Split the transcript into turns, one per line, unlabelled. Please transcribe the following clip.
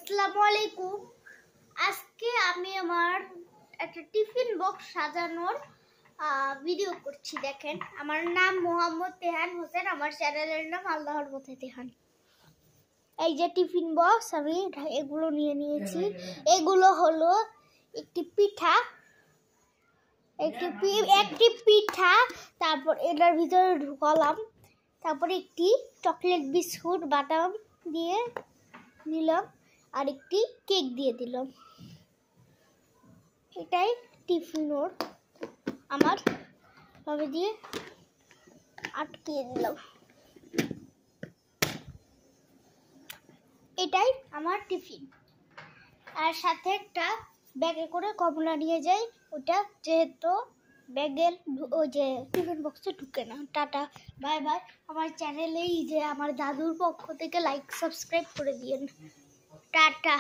আসসালামু আলাইকুম। আজকে আমি আমার একটা টিফিন বক্স সাজানোর ভিডিও করছি। দেখেন, আমার নাম মোহাম্মদ তেহান হোসেন, আমার চ্যানেলের নাম আল্লাহর পথে তেহান। এই যে টিফিন বক্স, আমি এগুলো নিয়ে নিয়েছি। এগুলো হলো একটি পিঠা, একটি পিঠা, তারপর এটার ভিতরে ঢুকালাম, তারপরে একটি চকলেট বিস্কুট বাদাম দিয়ে নিলাম, আর একটি কেক দিয়ে দিলাম। এটাই টিফিনোর আমার ভাবে দিয়ে আটকে দিলাম। এটাই আমার টিফিন। আর সাথে একটা ব্যাগে করে কমলা নিয়ে যাই, ওটা যেহেতু ব্যাগের ওই যে টিফিন বক্সে ঢুকে না। Tata, bye bye. আমার চ্যানেলেই যে আমার দাদুর পক্ষ থেকে লাইক সাবস্ক্রাইব করে দিয়েন। টাটা।